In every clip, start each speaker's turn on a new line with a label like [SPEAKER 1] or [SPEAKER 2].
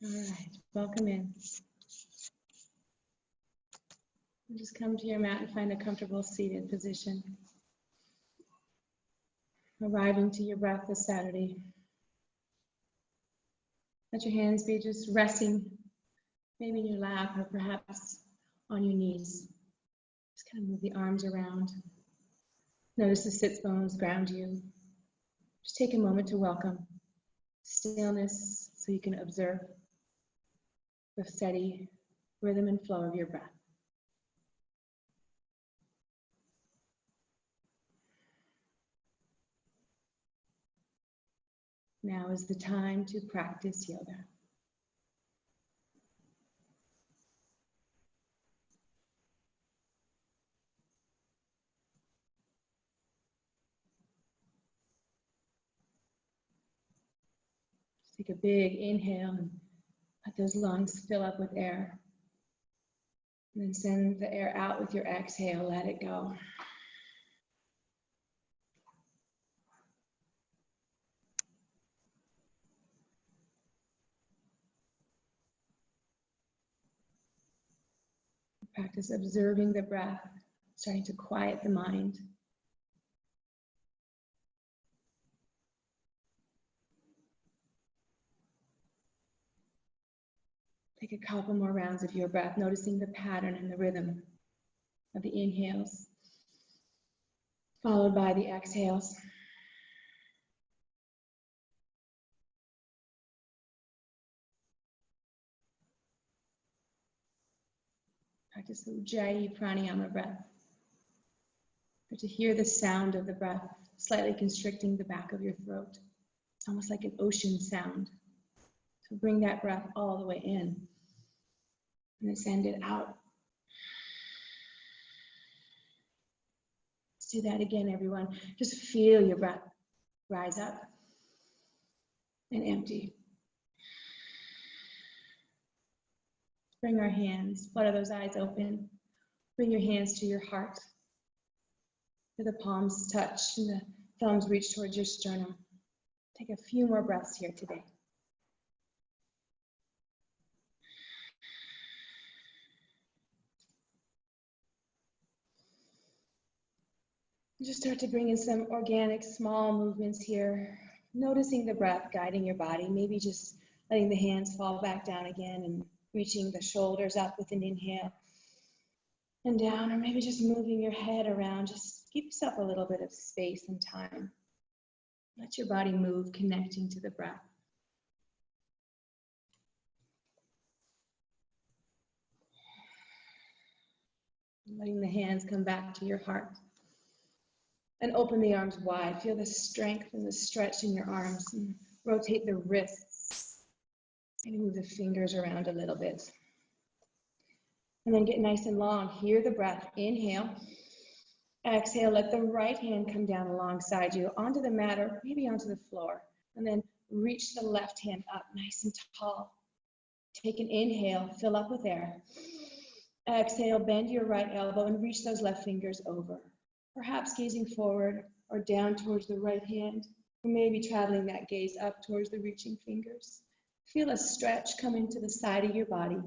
[SPEAKER 1] All right, welcome in. Just come to your mat and find a comfortable seated position. Arriving to your breath this Saturday. Let your hands be just resting, maybe in your lap or perhaps on your knees. Just kind of move the arms around. Notice the sits bones ground you. Just take a moment to welcome stillness so you can observe the steady rhythm and flow of your breath. Now is the time to practice yoga. Take a big inhale and let those lungs fill up with air. And then send the air out with your exhale, let it go. Practice observing the breath, starting to quiet the mind. Take a couple more rounds of your breath, noticing the pattern and the rhythm of the inhales, followed by the exhales. Practice the Ujjayi pranayama breath. Or to hear the sound of the breath, slightly constricting the back of your throat. It's almost like an ocean sound. So bring that breath all the way in. And then send it out. Let's do that again, everyone. Just feel your breath rise up and empty. Bring our hands, flutter those eyes open. Bring your hands to your heart. Where the palms touch and the thumbs reach towards your sternum. Take a few more breaths here today. Just start to bring in some organic small movements here. Noticing the breath guiding your body. Maybe just letting the hands fall back down again and reaching the shoulders up with an inhale and down, or maybe just moving your head around. Just give yourself a little bit of space and time. Let your body move, connecting to the breath. Letting the hands come back to your heart. And open the arms wide. Feel the strength and the stretch in your arms. And rotate the wrists. Maybe move the fingers around a little bit. And then get nice and long. Hear the breath. Inhale. Exhale. Let the right hand come down alongside you onto the mat or maybe onto the floor. And then reach the left hand up nice and tall. Take an inhale. Fill up with air. Exhale. Bend your right elbow and reach those left fingers over. Perhaps gazing forward or down towards the right hand. Or maybe traveling that gaze up towards the reaching fingers. Feel a stretch coming to the side of your body.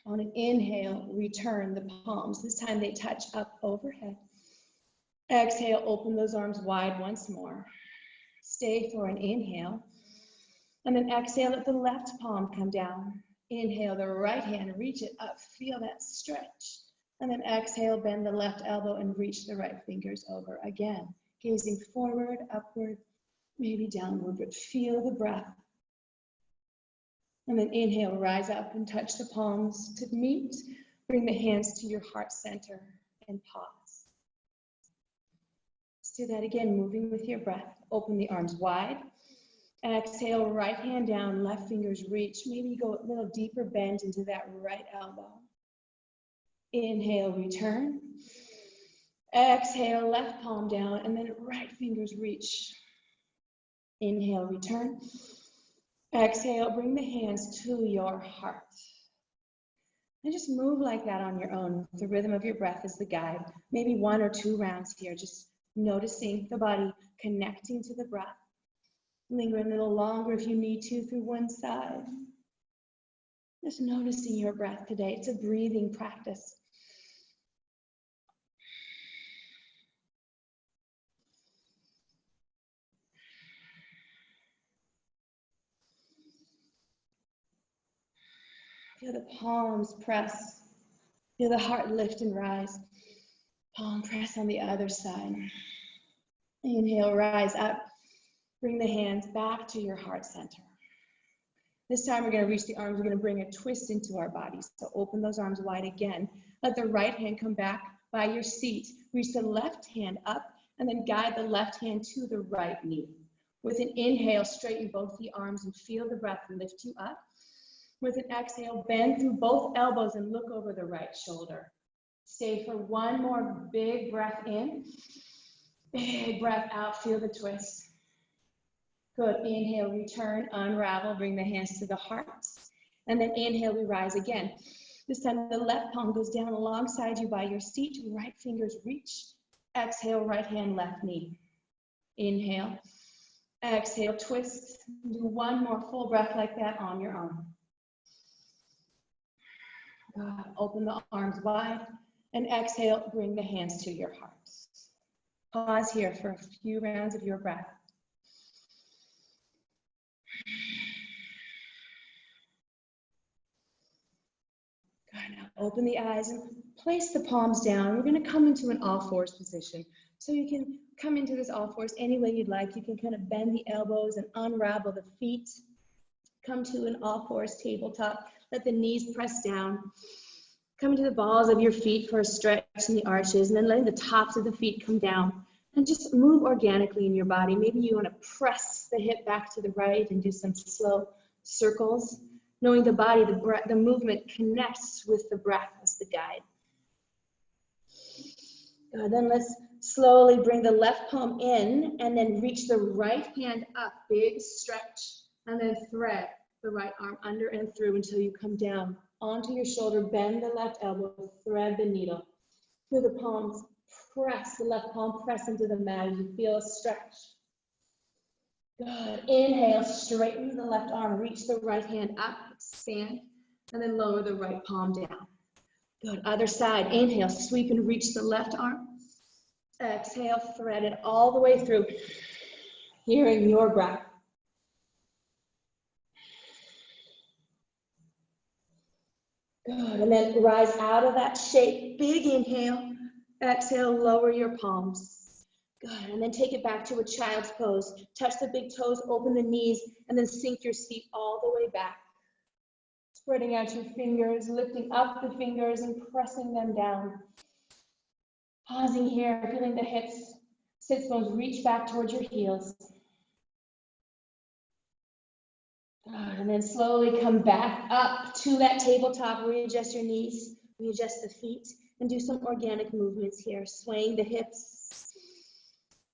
[SPEAKER 1] On an inhale, return the palms. This time they touch up overhead. Exhale, open those arms wide once more. Stay for an inhale. And then exhale, let the left palm come down. Inhale, the right hand, reach it up. Feel that stretch. And then exhale, bend the left elbow and reach the right fingers over. Again, gazing forward, upward, maybe downward, but feel the breath. And then inhale, rise up and touch the palms to meet. Bring the hands to your heart center and pause. Let's do that again, moving with your breath. Open the arms wide. Exhale, right hand down, left fingers reach. Maybe go a little deeper bend into that right elbow. Inhale, return. Exhale, left palm down, and then right fingers reach. Inhale, return. Exhale, bring the hands to your heart. And just move like that on your own. The rhythm of your breath is the guide. Maybe 1 or 2 rounds here, just noticing the body connecting to the breath. Linger a little longer if you need to through one side. Just noticing your breath today. It's a breathing practice. Feel the palms press. Feel the heart lift and rise. Palm press on the other side. Inhale, rise up. Bring the hands back to your heart center. This time we're going to reach the arms. We're going to bring a twist into our bodies. So open those arms wide again. Let the right hand come back by your seat. Reach the left hand up and then guide the left hand to the right knee. With an inhale, straighten both the arms and feel the breath lift you up. With an exhale, bend through both elbows and look over the right shoulder. Stay for one more big breath in. Big breath out, feel the twist. Good, inhale, return, unravel, bring the hands to the heart. And then inhale, we rise again. This time the left palm goes down alongside you by your seat, right fingers reach. Exhale, right hand, left knee. Inhale, exhale, twist. Do one more full breath like that on your own. Good. Open the arms wide and exhale, bring the hands to your heart. Pause here for a few rounds of your breath. Good. Now open the eyes and place the palms down. We're going to come into an all-fours position. So you can come into this all-fours any way you'd like. You can kind of bend the elbows and unravel the feet. Come to an all-fours tabletop. Let the knees press down. Come into the balls of your feet for a stretch in the arches, and then letting the tops of the feet come down. And just move organically in your body. Maybe you want to press the hip back to the right and do some slow circles. Knowing the body, the movement connects with the breath as the guide. Then let's slowly bring the left palm in and then reach the right hand up. Big stretch. And then thread the right arm under and through until you come down onto your shoulder. Bend the left elbow, thread the needle. Feel the palms press, the left palm press into the mat as you feel a stretch. Good. Inhale, straighten the left arm, reach the right hand up, expand, and then lower the right palm down. Good. Other side. Inhale, sweep and reach the left arm. Exhale, thread it all the way through, hearing your breath. Good, and then rise out of that shape. Big inhale, exhale, lower your palms. Good, and then take it back to a child's pose. Touch the big toes, open the knees, and then sink your feet all the way back. Spreading out your fingers, lifting up the fingers and pressing them down. Pausing here, feeling the hips, sits bones reach back towards your heels. And then slowly come back up to that tabletop. Readjust your knees, readjust the feet, and do some organic movements here, swaying the hips.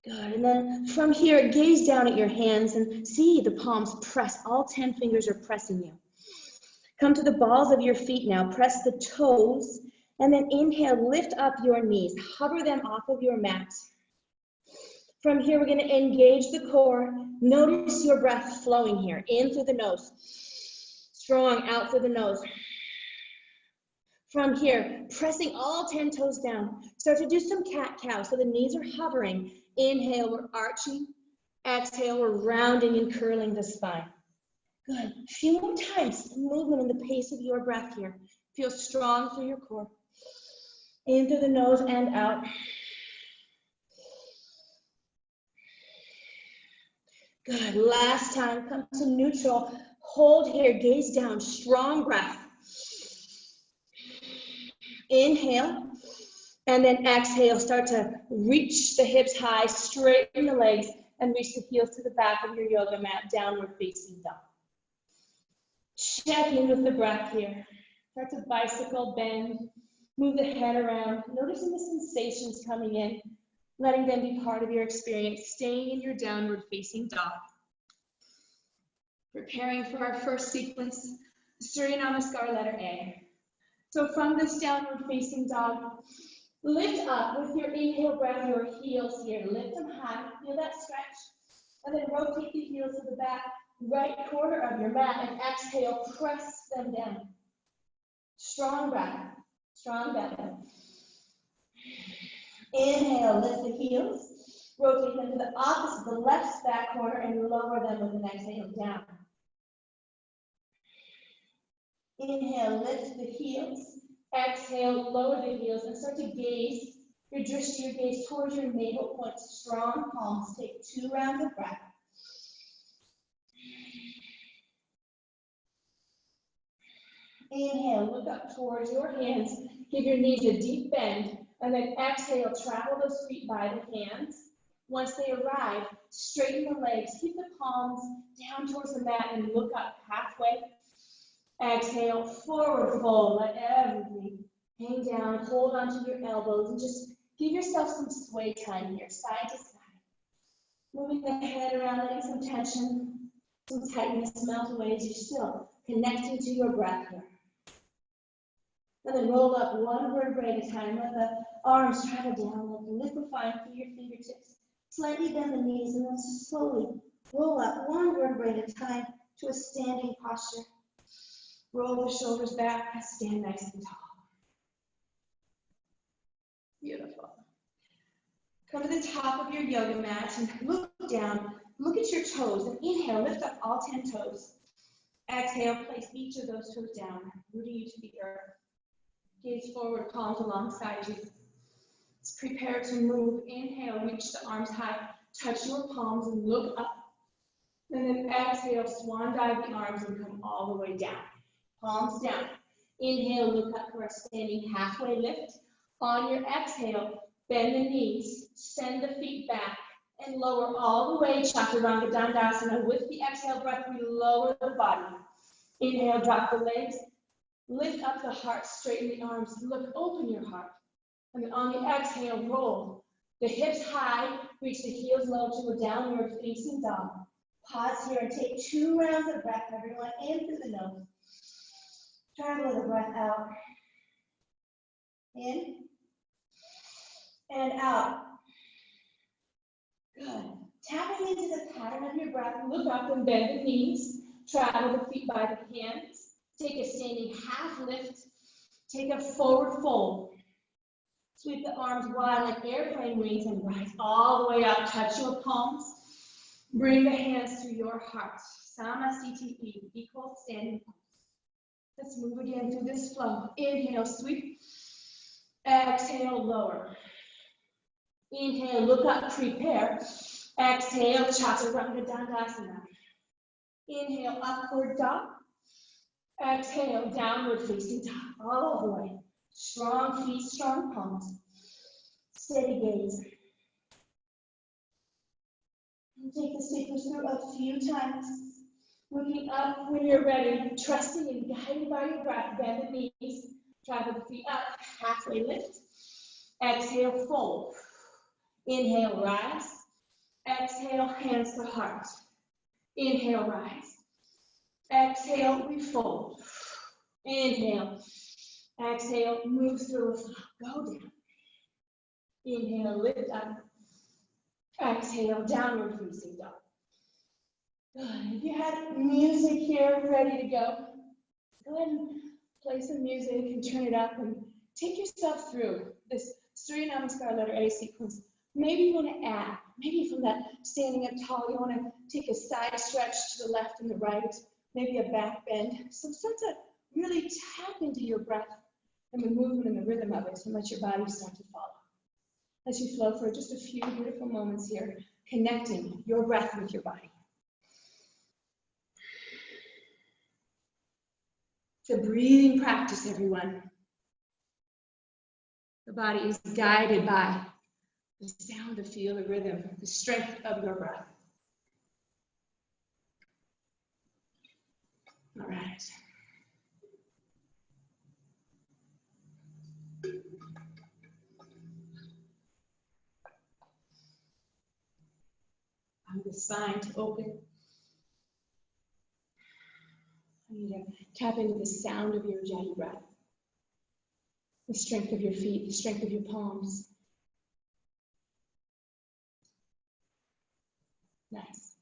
[SPEAKER 1] Good. And then from here, gaze down at your hands and see the palms press. All 10 fingers are pressing you. Come to the balls of your feet now. Press the toes, and then inhale, lift up your knees. Hover them off of your mat. From here, we're going to engage the core. Notice your breath flowing here, in through the nose. Strong, out through the nose. From here, pressing all 10 toes down. Start to do some cat-cow, so the knees are hovering. Inhale, we're arching. Exhale, we're rounding and curling the spine. Good. A few more times, movement in the pace of your breath here. Feel strong through your core. In through the nose and out. Good. Last time, come to neutral. Hold here, gaze down, strong breath. Inhale, and then exhale. Start to reach the hips high, straighten the legs, and reach the heels to the back of your yoga mat, downward facing dog. Check in with the breath here. Start to bicycle, bend, move the head around. Noticing the sensations coming in. Letting them be part of your experience, staying in your downward facing dog. Preparing for our first sequence, Surya Namaskar, letter A. So from this downward facing dog, lift up with your inhale breath, your heels here. Lift them high, feel that stretch. And then rotate the heels to the back right corner of your mat and exhale, press them down. Strong breath, strong belly. Inhale, lift the heels, rotate them to the opposite, the left back corner, and lower them with an exhale down. Inhale, lift the heels, exhale, lower the heels, and start to gaze your drishti, gaze towards your navel point, strong palms. Take 2 rounds of breath. Inhale, look up towards your hands, give your knees a deep bend, and then exhale, travel those feet by the hands. Once they arrive, straighten the legs, keep the palms down towards the mat and look up halfway. Exhale, forward fold, let everything hang down, hold onto your elbows, and just give yourself some sway time here, side to side. Moving the head around, letting some tension, some tightness melt away as you're still connecting to your breath here. And then roll up 1 vertebrae at a time, let the arms travel down, like liquefying through your fingertips. Slightly bend the knees, and then slowly roll up 1 vertebrae at a time to a standing posture. Roll the shoulders back, stand nice and tall. Beautiful. Come to the top of your yoga mat and look down. Look at your toes and inhale, lift up all 10 toes. Exhale, place each of those toes down, rooting you to the earth. Gaze forward, palms alongside you. Let's prepare to move. Inhale, reach the arms high, touch your palms and look up. And then exhale, swan dive the arms and come all the way down. Palms down. Inhale, look up for a standing halfway lift. On your exhale, bend the knees, send the feet back, and lower all the way, Chaturanga Dandasana. With the exhale breath, we lower the body. Inhale, drop the legs, lift up the heart, straighten the arms, look, open your heart. And then on the exhale, roll the hips high, reach the heels low to a downward facing dog. Pause here and take 2 rounds of breath, everyone, in through the nose. Travel the breath out. In and out. Good. Tapping into the pattern of your breath, look up and bend the knees. Travel the feet by the hands. Take a standing half lift. Take a forward fold. Sweep the arms wide like airplane wings and rise all the way up. Touch your palms. Bring the hands to your heart. Samasthiti, equal standing pose. Let's move again through this flow. Inhale, sweep. Exhale, lower. Inhale, look up, prepare. Exhale, Chaturanga Dandasana. Inhale, upward dog. Exhale, downward facing dog. All the way. Strong feet, strong palms. Steady gaze. And take the staples through a few times. Looking up when you're ready, trusting and guided by your breath. Bend the knees, travel the feet up, halfway lift. Exhale, fold. Inhale, rise. Exhale, hands to heart. Inhale, rise. Exhale, refold. Inhale. Exhale, move through a flow. Go down. Inhale, lift up. Exhale, downward facing dog. Good. If you had music here ready to go ahead and play some music and turn it up and take yourself through this Surya Namaskar letter A sequence. Maybe you want to add, maybe from that standing up tall, you want to take a side stretch to the left and the right, maybe a back bend. So start to really tap into your breath and the movement and the rhythm of it and let your body start to follow. As you flow for just a few beautiful moments here, connecting your breath with your body. It's a breathing practice, everyone. The body is guided by the sound to feel the rhythm, the strength of your breath. All right. Allow the spine to open. I need to tap into the sound of your Ujjayi breath, the strength of your feet, the strength of your palms. Nice.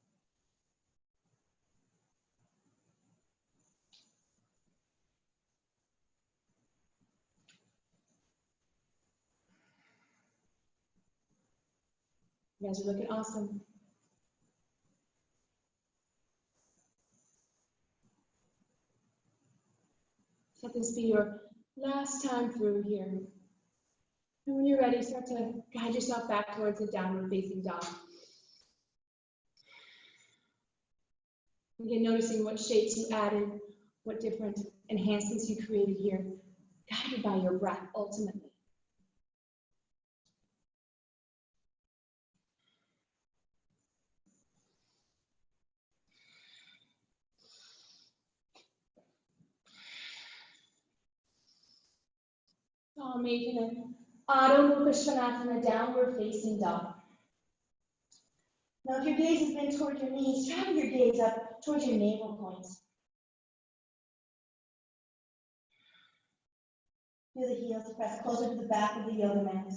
[SPEAKER 1] You guys are looking awesome. Let this be your last time through here. And when you're ready, start to guide yourself back towards the downward facing dog. Again, noticing what shapes you added, what different enhancements you created here, guided by your breath ultimately. Making an Adho Mukha Svanasana, downward facing dog. Now, if your gaze has been toward your knees, travel your gaze up towards your navel points. Feel the heels press closer to the back of the yoga mat.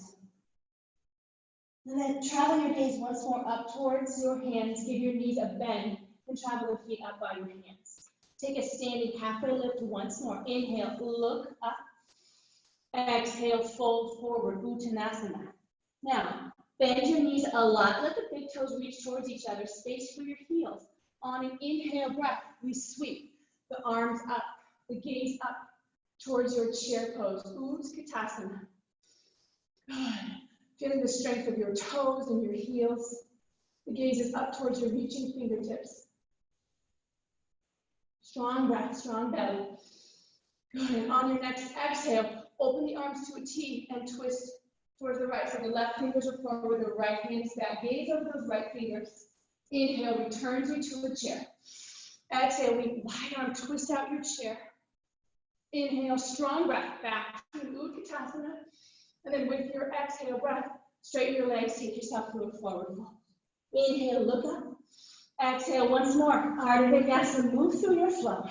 [SPEAKER 1] And then travel your gaze once more up towards your hands. Give your knees a bend and travel the feet up by your hands. Take a standing halfway lift once more. Inhale, look up. Exhale, fold forward, Uttanasana. Now, bend your knees a lot. Let the big toes reach towards each other. Space for your heels. On an inhale breath, we sweep the arms up, the gaze up towards your chair pose, Utkatasana. Good. Feeling the strength of your toes and your heels. The gaze is up towards your reaching fingertips. Strong breath, strong belly. Good. And on your next exhale, open the arms to a T and twist towards the right. So the left fingers are forward, the right hand is back. Gaze over those right fingers. Inhale, returns you to a chair. Exhale, we wide arm, twist out your chair. Inhale, strong breath, back to Utkatasana. And then with your exhale breath, straighten your legs, take yourself through a forward fold. Inhale, look up. Exhale, once more. Ardha Vinyasa, move through your flow.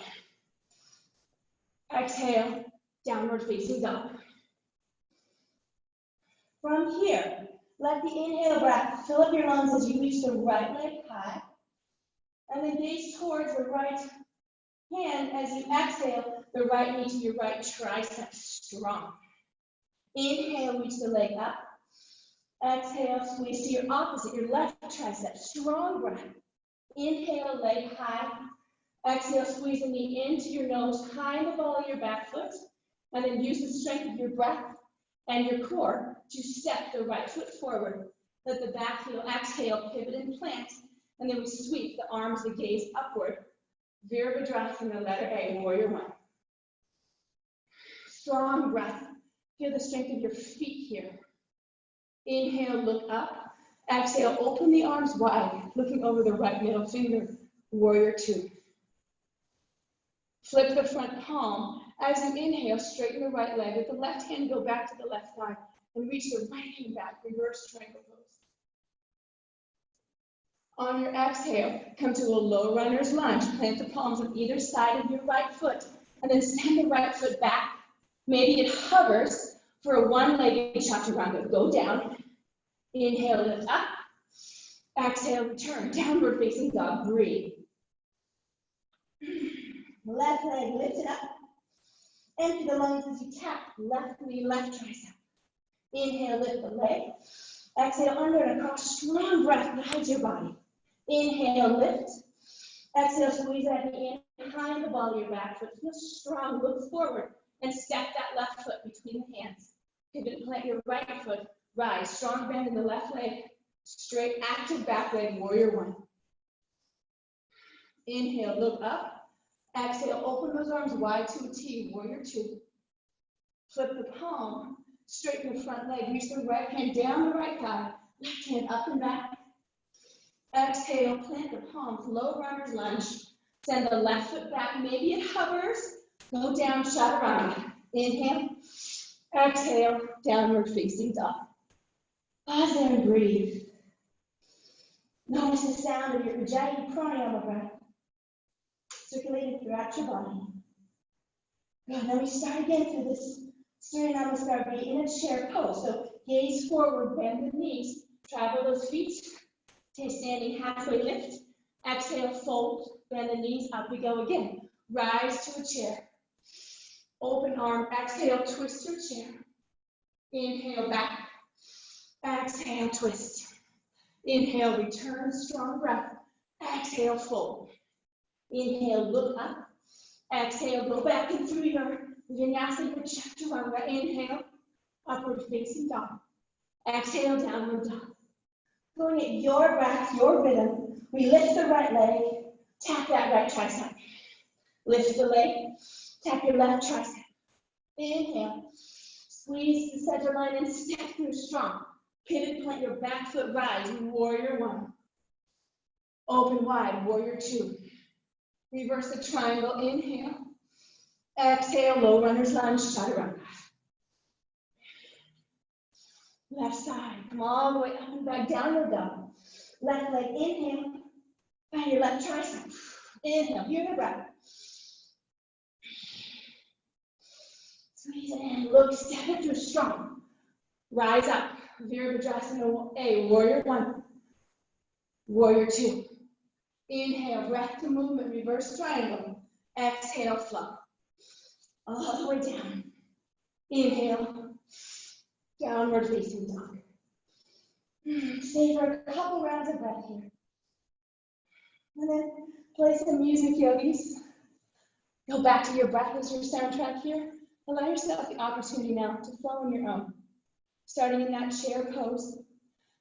[SPEAKER 1] Exhale, downward facing dog. From here, let the inhale breath fill up your lungs as you reach the right leg high. And then gaze towards the right hand as you exhale, the right knee to your right tricep strong. Inhale, reach the leg up. Exhale, squeeze to your opposite, your left tricep. Strong breath. Inhale, leg high. Exhale, squeeze the knee into your nose, high in the ball of your back foot. And then use the strength of your breath and your core to step the right foot forward. Let the back heel exhale, pivot and plant. And then we sweep the arms, the gaze upward. Virabhadrasana, letter A, warrior one. Strong breath. Feel the strength of your feet here. Inhale, look up. Exhale, open the arms wide, looking over the right middle finger, warrior two. Flip the front palm. As you inhale, straighten the right leg. Let the left hand go back to the left thigh and reach the right hand back, reverse triangle pose. On your exhale, come to a low runner's lunge. Plant the palms on either side of your right foot and then send the right foot back. Maybe it hovers for a one-legged chaturanga. Go down. Inhale, lift up. Exhale, return. Downward facing dog. Breathe. Left leg lifted up. Empty the lungs as you tap left knee, left tricep. Inhale, lift the leg. Exhale, under and across. Strong breath, guide your body. Inhale, lift. Exhale, squeeze that knee in, high in the ball of your back foot. Feel strong, look forward, and step that left foot between the hands. Pivot and plant your right foot. Rise, strong bend in the left leg. Straight, active back leg, warrior one. Inhale, look up. Exhale, open those arms wide to a T, warrior two. Flip the palm, straighten the front leg, reach the right hand down the right thigh, left hand up and back. Exhale, plant the palms, low runner's lunge. Send the left foot back, maybe it hovers. Go down, chaturanga. Inhale, exhale, downward facing dog. Pause there and breathe. Notice the sound of your Ujjayi pranayama breath circulating throughout your body. Good. Now we start again through this Surya Namaskar, be in a chair pose. So gaze forward, bend the knees, travel those feet. Stay standing, halfway lift. Exhale, fold, bend the knees, up we go again. Rise to a chair. Open arm, exhale, twist your chair. Inhale back. Exhale, twist. Inhale, return, strong breath. Exhale, fold. Inhale, look up. Exhale, go back in through your vinyasa, your chaturanga. Inhale, upward facing dog. Exhale, downward dog. Going at your breath, your rhythm. We lift the right leg, tap that right tricep. Lift the leg, tap your left tricep. Inhale, squeeze the center line and step through strong. Pivot, plant your back foot, rise, warrior one. Open wide, warrior two. Reverse the triangle, inhale. Exhale, low runner's lunge, chaturanga. Left side, come all the way up and back, downward dog. Left leg, inhale, by your left tricep. Inhale, hear the breath. Squeeze it in, look, step it through strong. Rise up, Virabhadrasana A, warrior one, warrior two. Inhale, breath to movement, reverse triangle. Exhale, flow. All the way down. Inhale, downward facing dog. Stay for a couple rounds of breath here. And then play some music, yogis. Go back to your breath as your soundtrack here. Allow yourself the opportunity now to flow on your own. Starting in that chair pose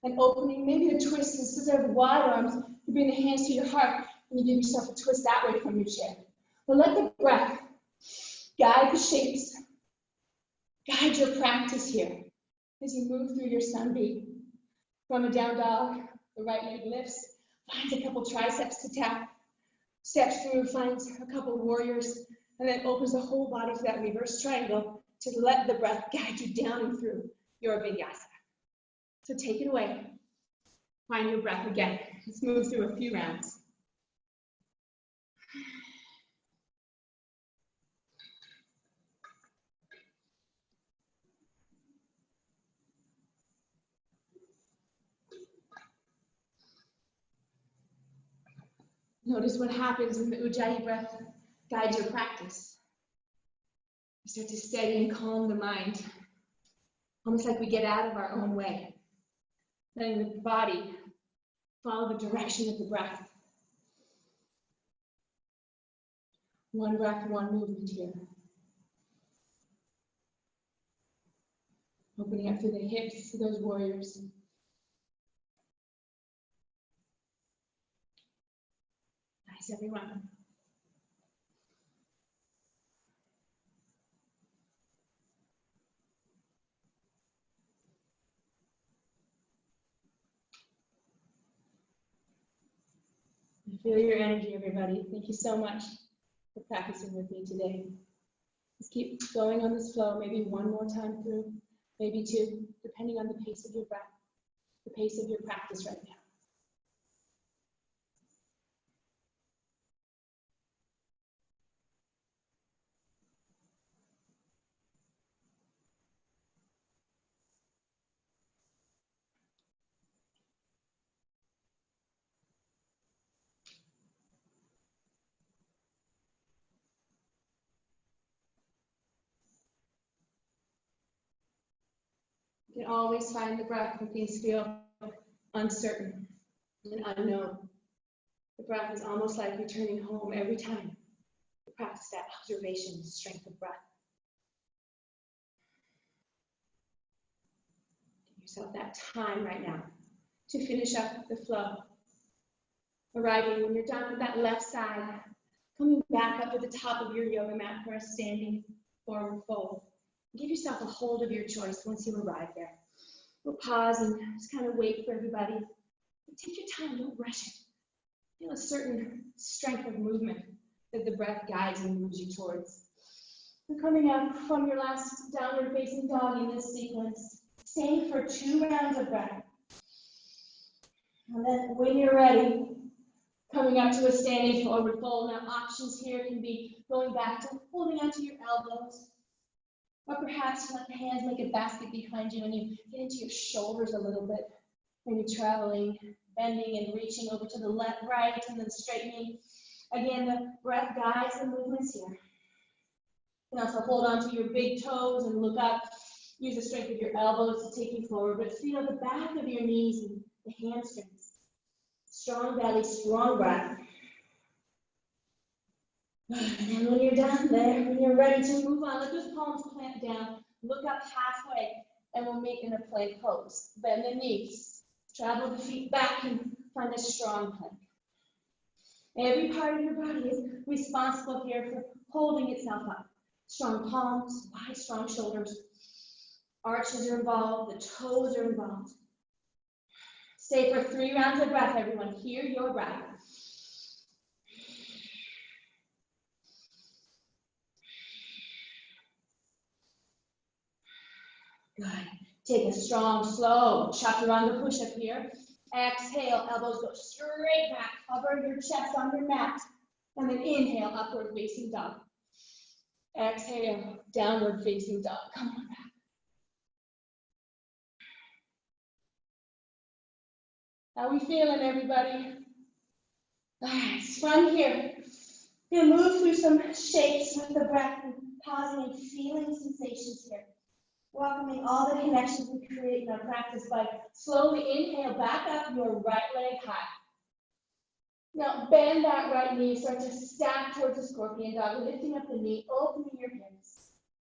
[SPEAKER 1] and opening, maybe a twist instead of wide arms. You bring the hands to your heart and you give yourself a twist that way from your chair. But let the breath guide the shapes, guide your practice here as you move through your sunbeam. From a down dog, the right leg lifts, finds a couple triceps to tap, steps through, finds a couple warriors, and then opens the whole body to that reverse triangle to let the breath guide you down and through your vinyasa. So take it away. Find your breath again. Let's move through a few rounds. Notice what happens when the Ujjayi breath guides your practice. You start to steady and calm the mind, almost like we get out of our own way, letting the body follow the direction of the breath. One breath, one movement here. Opening up through the hips to those warriors. Nice, everyone. I feel your energy, everybody. Thank you so much for practicing with me today. Let's keep going on this flow, maybe one more time through, maybe two, depending on the pace of your breath, the pace of your practice right now. You can always find the breath when things feel uncertain and unknown. The breath is almost like returning home every time you practice that observation, strength of breath. Give yourself that time right now to finish up the flow. Arriving when you're done with that left side, coming back up to the top of your yoga mat for a standing forward fold. Give yourself a hold of your choice once you arrive there. We'll pause and just kind of wait for everybody. Take your time, don't rush it. Feel a certain strength of movement that the breath guides and moves you towards. And coming up from your last downward facing dog in this sequence, stay for 2 rounds of breath. And then when you're ready, coming up to a standing forward fold. Now options here can be going back to holding onto your elbows, or perhaps let the hands make a basket behind you and you get into your shoulders a little bit. Maybe traveling, bending and reaching over to the left, right, and then straightening. Again, the breath guides the movements here. You can also hold onto your big toes and look up. Use the strength of your elbows to take you forward, but feel the back of your knees and the hamstrings. Strong belly, strong breath. And then when you're done there, when you're ready to move on, let those palms plant down. Look up halfway, and we'll meet in a plank pose. Bend the knees. Travel the feet back and find a strong plank. Every part of your body is responsible here for holding itself up. Strong palms, wide, strong shoulders. Arches are involved, the toes are involved. Stay for 3 rounds of breath, everyone. Hear your breath. Good. Take a strong, slow chaturanga push-up here. Exhale, elbows go straight back. Cover your chest on your mat. And then inhale, upward facing dog. Exhale, downward facing dog. Come on back. How we feeling, everybody? It's fun here. We'll move through some shapes with the breath and pausing and feeling sensations here. Welcoming all the connections we create in our practice by slowly inhale back up your right leg high. Now bend that right knee, start to stack towards the scorpion dog, lifting up the knee, opening your hips.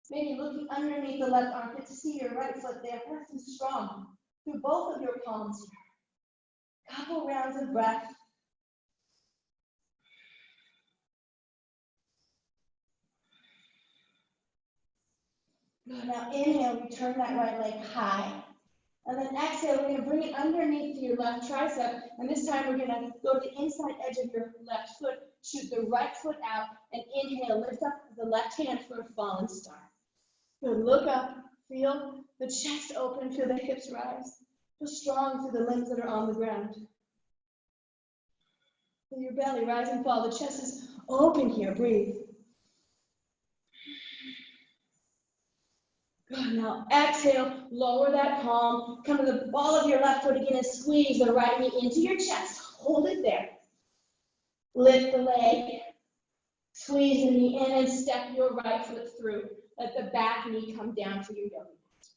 [SPEAKER 1] Maybe looking underneath the left armpit to see your right foot there, pressing strong through both of your palms here. Couple rounds of breath. Good. Now inhale, return that right leg high. And then exhale, we're going to bring it underneath your left tricep. And this time we're going to go to the inside edge of your left foot, shoot the right foot out, and inhale, lift up the left hand for a fallen star. Good. Look up, feel the chest open, feel the hips rise. Feel strong through the limbs that are on the ground. Feel your belly rise and fall. The chest is open here. Breathe. Good. Now exhale, lower that palm, come to the ball of your left foot again and squeeze the right knee into your chest. Hold it there. Lift the leg, squeeze the knee in and step your right foot through. Let the back knee come down to your yoga mat.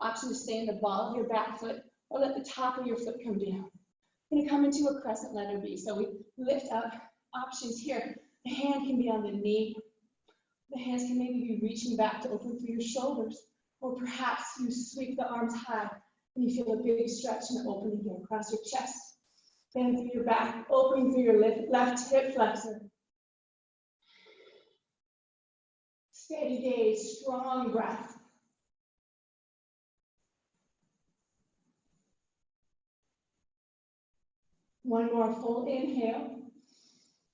[SPEAKER 1] Option to stay in the ball of your back foot or let the top of your foot come down. We're going to come into a crescent letter V. So we lift up. Options here. The hand can be on the knee. The hands can maybe be reaching back to open through your shoulders. Or perhaps you sweep the arms high and you feel a big stretch and open again across your chest. Bend through your back, opening through your left hip flexor. Steady gaze, strong breath. One more full inhale.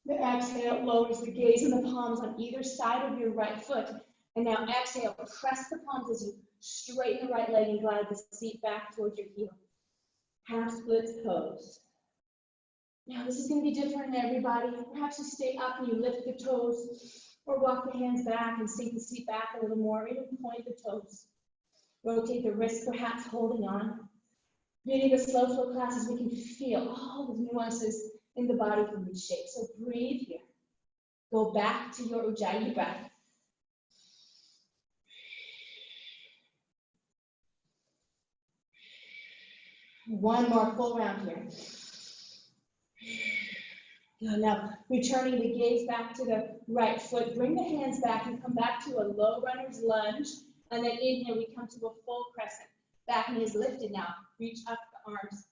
[SPEAKER 1] The exhale lowers the gaze and the palms on either side of your right foot. And now exhale, press the palms as you straighten the right leg and glide the seat back towards your heel. Half splits pose. Now this is going to be different in everybody. Perhaps you stay up and you lift the toes, or walk the hands back and sink the seat back a little more, or even point the toes. Rotate the wrists, perhaps holding on. Beauty of the slow flow classes, we can feel all the nuances in the body from each shape. So breathe here. Go back to your Ujjayi breath. One more full round here. Good. Now, returning the gaze back to the right foot, bring the hands back and come back to a low runner's lunge. And then inhale, we come to a full crescent. Back knee is lifted now. Reach up the arms.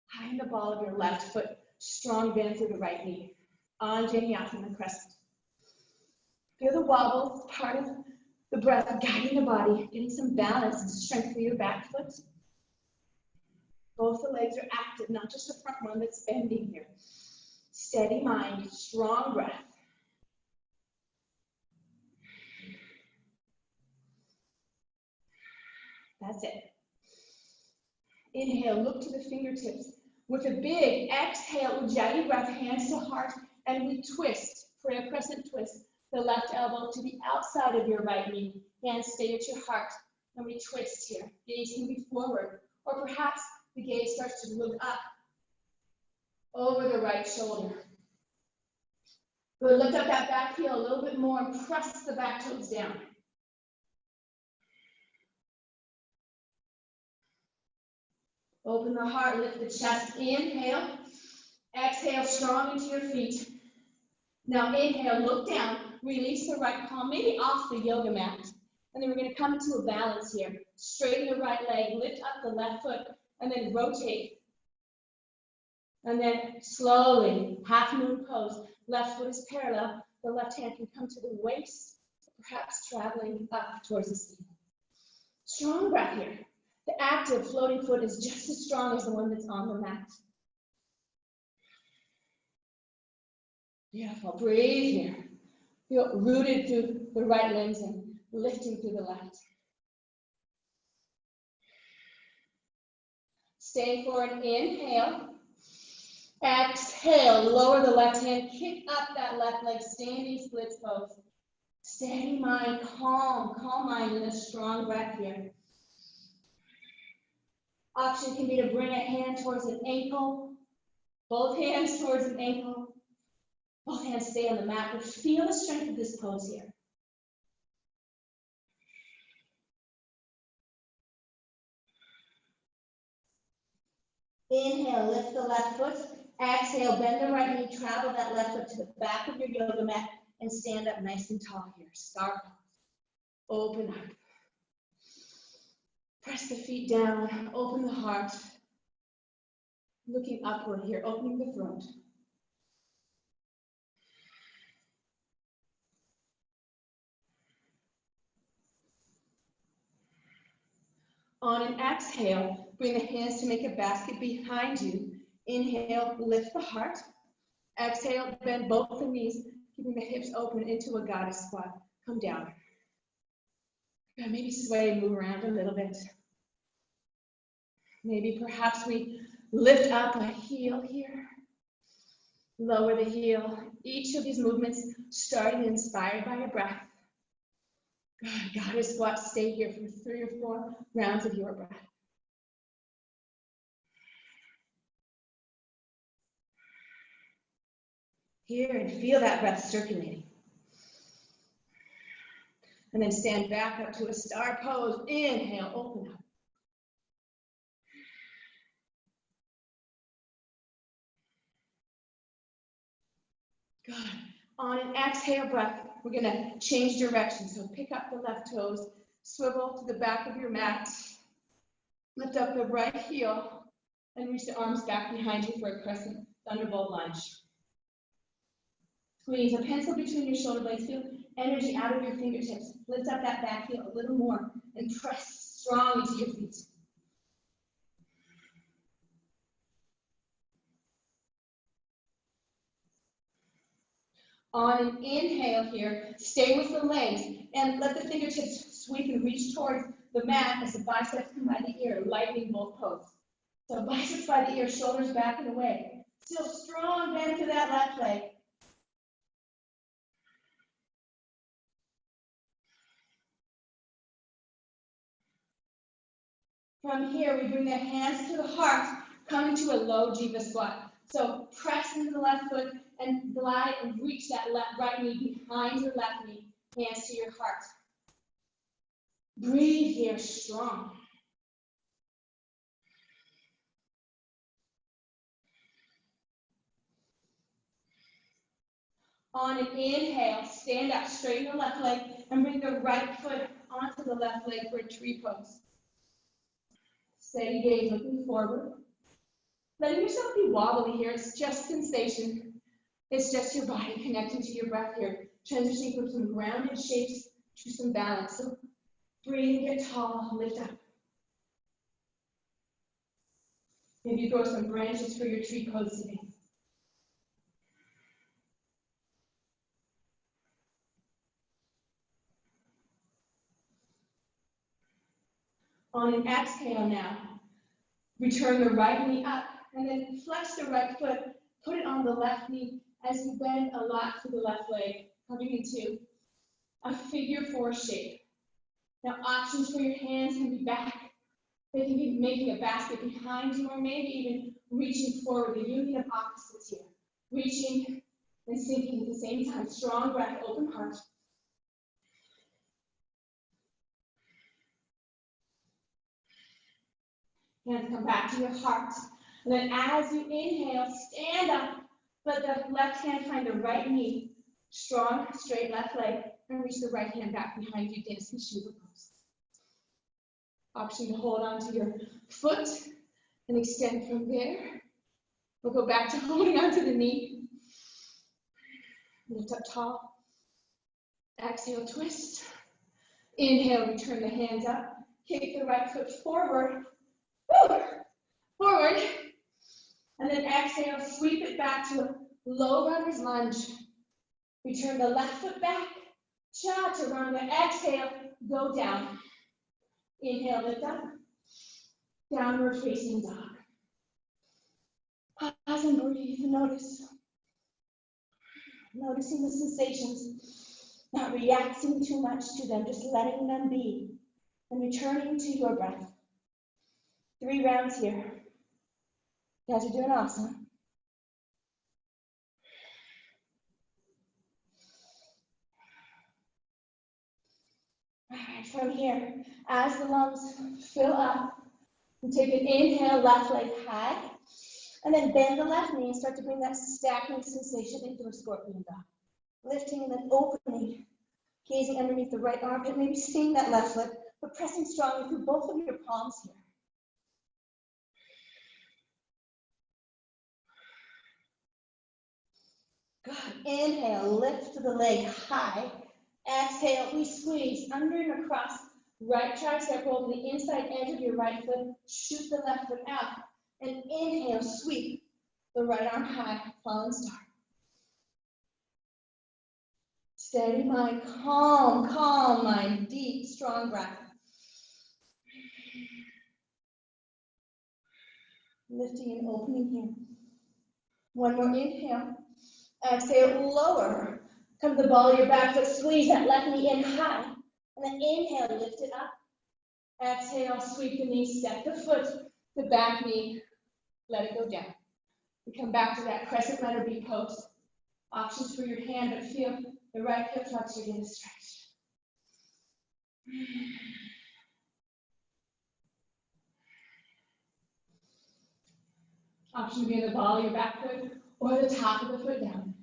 [SPEAKER 1] High in the ball of your left foot. Strong bend through the right knee. Anjaneyasana crescent. Feel the wobble, part of the breath, guiding the body, getting some balance and strength through your back foot. Both the legs are active, not just the front one that's bending here. Steady mind, strong breath. That's it. Inhale, look to the fingertips. With a big exhale, Ujjayi breath, hands to heart, and we twist for a crescent twist. The left elbow to the outside of your right knee. Hands stay at your heart, and we twist here. Gaze can be forward, or perhaps the gaze starts to look up over the right shoulder. Good, lift up that back heel a little bit more and press the back toes down. Open the heart, lift the chest, inhale. Exhale, strong into your feet. Now inhale, look down, release the right palm, maybe off the yoga mat. And then we're gonna come into a balance here. Straighten the right leg, lift up the left foot, and then rotate. And then slowly, half moon pose. Left foot is parallel, the left hand can come to the waist, perhaps traveling up towards the seat. Strong breath here. The active floating foot is just as strong as the one that's on the mat. Beautiful, breathe here. Feel rooted through the right limbs and lifting through the left. Stay for an inhale. Exhale, lower the left hand, kick up that left leg, standing splits pose. Steady mind, calm mind, and a strong breath here. Option can be to bring a hand towards an ankle, both hands towards an ankle, both hands stay on the mat, but feel the strength of this pose here. Inhale, lift the left foot. Exhale, bend the right knee, travel that left foot to the back of your yoga mat, and stand up nice and tall here. Star pose. Open up. Press the feet down, open the heart. Looking upward here, opening the throat. On an exhale, bring the hands to make a basket behind you. Inhale, lift the heart. Exhale, bend both the knees, keeping the hips open into a goddess squat. Come down. Maybe sway and move around a little bit. Maybe perhaps we lift up a heel here. Lower the heel. Each of these movements starting inspired by your breath. Good, goddess squat, stay here for 3 or 4 rounds of your breath. Here and feel that breath circulating. And then stand back up to a star pose. Inhale, open up. Good. On an exhale breath, we're going to change direction. So pick up the left toes, swivel to the back of your mat, lift up the right heel, and reach the arms back behind you for a crescent thunderbolt lunge. Squeeze a pencil between your shoulder blades. Feel energy out of your fingertips. Lift up that back heel a little more and press strong into your feet. On an inhale here, stay with the legs and let the fingertips sweep and reach towards the mat as the biceps come by the ear, lightening both poses. So biceps by the ear, shoulders back and away. Still strong bend to that left leg. From here, we bring the hands to the heart, come into a low jiva squat. So press into the left foot and glide and reach that right knee behind your left knee, hands to your heart. Breathe here strong. On an inhale, stand up, straighten the left leg, and bring the right foot onto the left leg for a tree pose. Steady gaze, looking forward. Letting yourself be wobbly here, it's just sensation. It's just your body connecting to your breath here, transitioning from some grounded shapes to some balance. So breathe, get tall, lift up. Maybe grow some branches for your tree pose today. On an exhale now, return the right knee up and then flex the right foot, put it on the left knee as you bend a lot to the left leg, coming into a figure 4 shape. Now options for your hands can be back. They can be making a basket behind you or maybe even reaching forward, the union of opposites here. Reaching and sinking at the same time. Strong breath, open heart. Hands come back to your heart. And then as you inhale, stand up. Let the left hand find the right knee. Strong, straight left leg. And reach the right hand back behind you, dancing Shiva pose. Option to hold onto your foot and extend from there. We'll go back to holding onto the knee. Lift up tall. Exhale, twist. Inhale, return the hands up. Kick the right foot forward. Woo! Forward. And then exhale, sweep it back to a low runner's lunge. Return the left foot back. Chaturanga. Exhale, go down. Inhale, lift up. Downward facing dog. Pause and breathe. Noticing the sensations, not reacting too much to them, just letting them be, and returning to your breath. 3 rounds here. You guys are doing awesome. All right, from here, as the lungs fill up, you take an inhale, left leg high, and then bend the left knee and start to bring that stacking sensation into a scorpion dog. Lifting and then opening, gazing underneath the right armpit, maybe seeing that left foot, but pressing strongly through both of your palms here. Good. Inhale, lift the leg high. Exhale, we squeeze under and across. Right tricep roll to the inside edge of your right foot. Shoot the left foot out. And inhale, sweep the right arm high, fallen star. Steady mind, calm mind, deep, strong breath. Lifting and opening here. One more inhale. Exhale, lower. Come to the ball of your back foot, squeeze that left knee in high. And then inhale, lift it up. Exhale, sweep the knee, step the foot, the back knee, let it go down. We come back to that crescent letter B pose. Options for your hand, but feel the right hip flexor get a stretch. Option to be in the ball of your back foot or the top of the foot down.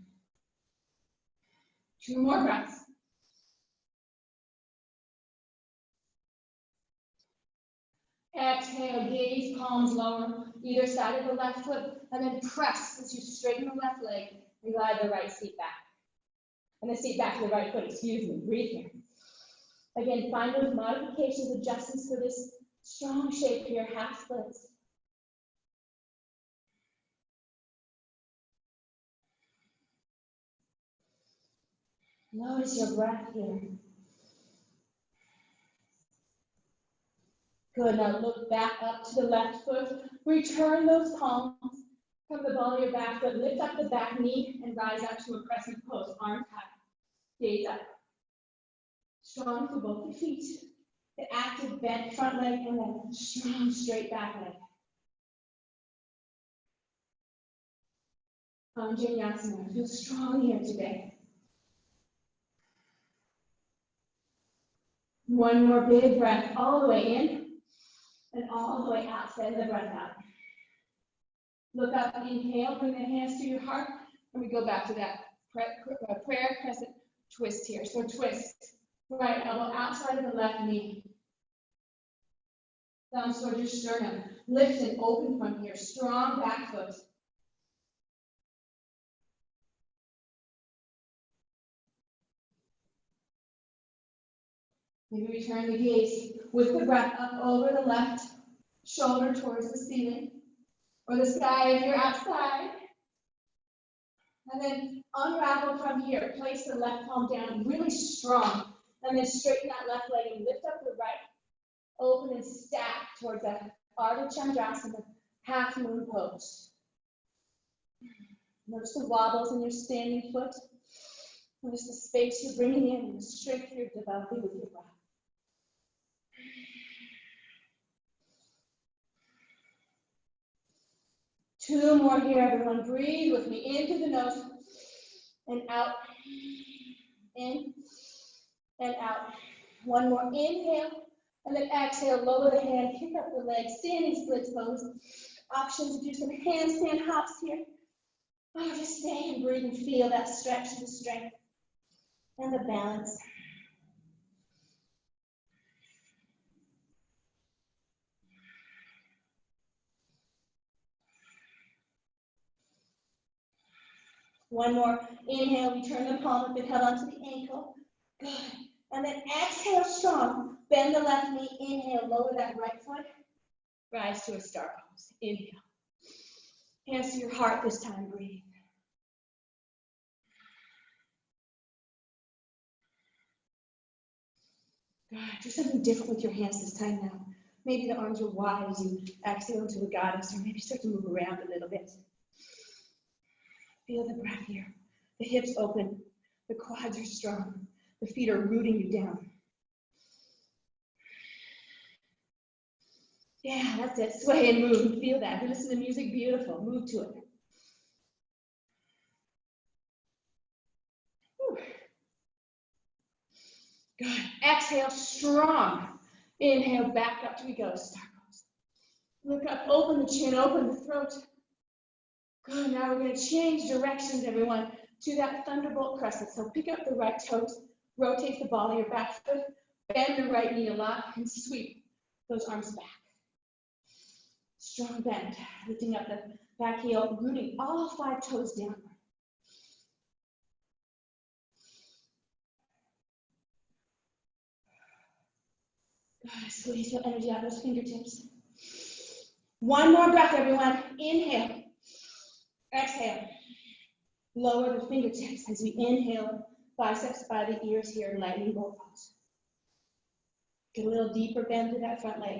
[SPEAKER 1] 2 more breaths. Exhale, gaze, palms lower, either side of the left foot, and then press as you straighten the left leg and glide the right seat back. And the seat back to the right foot, excuse me, breathe here. Again, find those modifications, adjustments for this strong shape here, half splits. Notice your breath here. Good, now look back up to the left foot. Return those palms. Come to the ball of your back foot. Lift up the back knee and rise up to a crescent pose. Arms high. Gaze up. Strong for both the feet. The active bent front leg and then strong straight back leg. Anjaneyasana. Feel strong here today. One more big breath all the way in. And all the way out, send the breath out. Look up, inhale, bring the hands to your heart, and we go back to that prayer crescent twist here. So twist, right elbow outside of the left knee. Thumbs towards your sternum. Lift and open from here, strong back foot. Maybe return the gaze with the breath up over the left shoulder towards the ceiling or the sky if you're outside. And then unravel from here. Place the left palm down really strong. And then straighten that left leg and lift up the right. Open and stack towards that Ardha Chandrasana, half moon pose. Notice the wobbles in your standing foot. Notice the space you're bringing in and the strength you're developing with your breath. Two more here, everyone. Breathe with me into the nose and out. In and out. One more inhale. And then exhale, lower the hand, kick up the leg, standing splits pose. Option to do some handstand hops here. Oh, just stay and breathe and feel that stretch and the strength and the balance. One more. Inhale, we turn the palm up and head onto the ankle. Good. And then exhale strong. Bend the left knee. Inhale, lower that right foot. Rise to a star pose. Inhale. Hands to your heart this time. Breathe. Good. Do something different with your hands this time now. Maybe the arms are wide as you exhale into a goddess, or maybe start to move around a little bit. Feel the breath here. The hips open. The quads are strong. The feet are rooting you down. Yeah, that's it. Sway and move and feel that. If you listen to music, beautiful. Move to it. Whew. Good. Exhale, strong. Inhale, back up till we go. Star pose. Look up, open the chin, open the throat. Good. Now we're going to change directions, everyone, to that thunderbolt crescent. So pick up the right toes, rotate the ball of your back foot, bend the right knee a lot, and sweep those arms back. Strong bend, lifting up the back heel, rooting all 5 toes down. Good. Squeeze the energy out of those fingertips. One more breath, everyone. Inhale. Exhale. Lower the fingertips as we inhale, biceps by the ears here, lightning bolt pose. Get a little deeper bend through that front leg.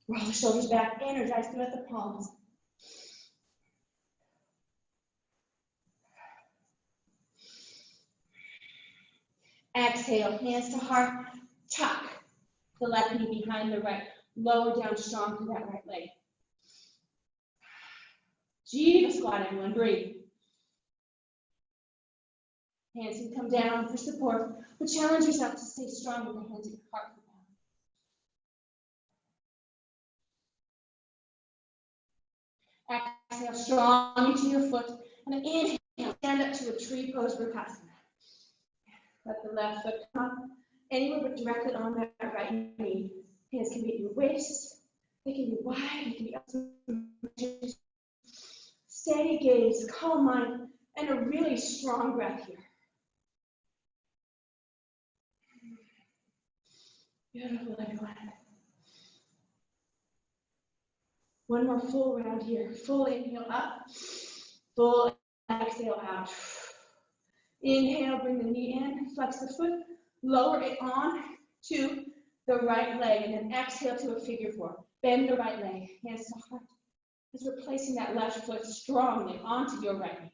[SPEAKER 1] Roll the shoulders back, energize throughout the palms. Exhale, hands to heart, tuck the left knee behind the right. Lower down strong through that right leg. Jiva squat, everyone, breathe. Hands can come down for support, but challenge yourself to stay strong with the hands at your heart. Exhale, strong into your foot, and then inhale, stand up to a tree pose Vrksasana. Let the left foot come anywhere but directly on that right knee. Hands can be at your waist, they can be wide, they can be up to steady gaze, calm mind, and a really strong breath here. Beautiful, everyone. One more full round here. Full inhale up, full exhale out. Inhale, bring the knee in, flex the foot, lower it on to the right leg, and then exhale to a figure 4. Bend the right leg, hands to heart. As we're placing that left foot strongly onto your right knee.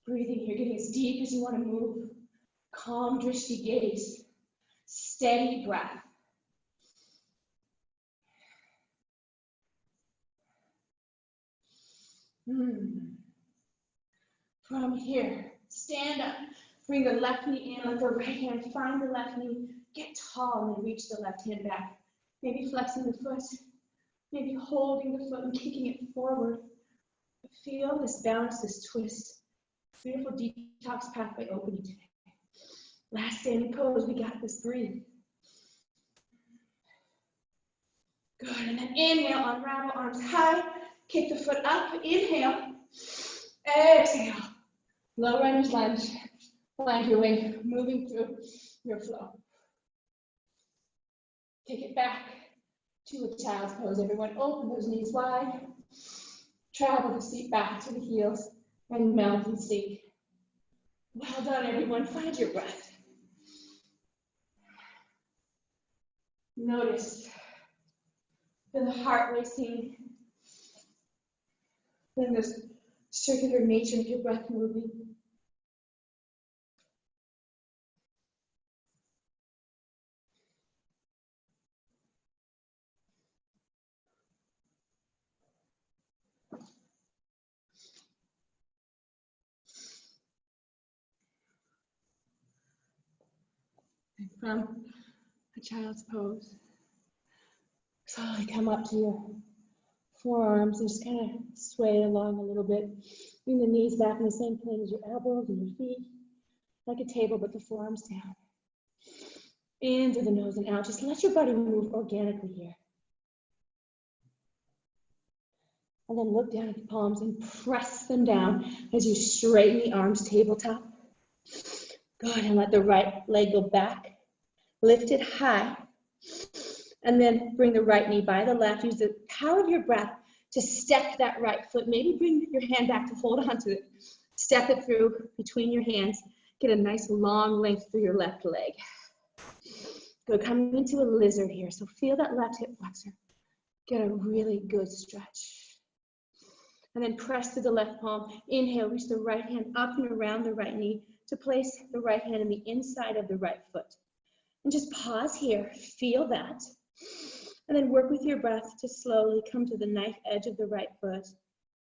[SPEAKER 1] Breathing here, getting as deep as you want to move. Calm, drishti gaze. Steady breath. From here, stand up. Bring the left knee in, let the right hand find the left knee. Get tall and then reach the left hand back. Maybe flexing the foot. Maybe holding the foot and kicking it forward. Feel this bounce, this twist. Beautiful detox pathway opening today. Last standing pose, we got this, breathe. Good, and then inhale, unravel, arms high. Kick the foot up, inhale. Exhale. Low runner's lunge. Find your way, moving through your flow. Take it back to a child's pose. Everyone open those knees wide. Travel the seat back to the heels and melt and sink. Well done, everyone. Find your breath. Notice the heart racing, then the circular nature of your breath moving. And from a child's pose, slowly come up to your forearms and just kind of sway along a little bit. Bring the knees back in the same plane as your elbows and your feet, like a table, but the forearms down. In through the nose and out. Just let your body move organically here. And then look down at the palms and press them down as you straighten the arms tabletop. Good, and let the right leg go back. Lift it high. And then bring the right knee by the left. Use the power of your breath to step that right foot. Maybe bring your hand back to hold on to it. Step it through between your hands. Get a nice long length through your left leg. Good, coming into a lizard here. So feel that left hip flexor. Get a really good stretch. And then press to the left palm. Inhale, reach the right hand up and around the right knee to place the right hand in the inside of the right foot. And just pause here, feel that. And then work with your breath to slowly come to the knife edge of the right foot.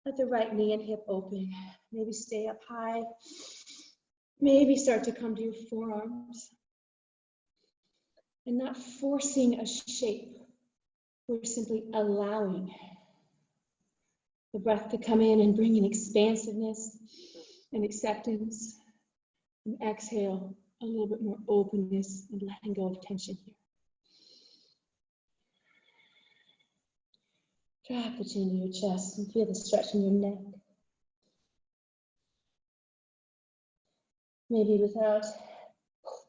[SPEAKER 1] Let the right knee and hip open. Maybe stay up high. Maybe start to come to your forearms. And not forcing a shape. We're simply allowing the breath to come in and bring in expansiveness and acceptance. And exhale, a little bit more openness and letting go of tension here. Drop the chin to your chest and feel the stretch in your neck. Maybe without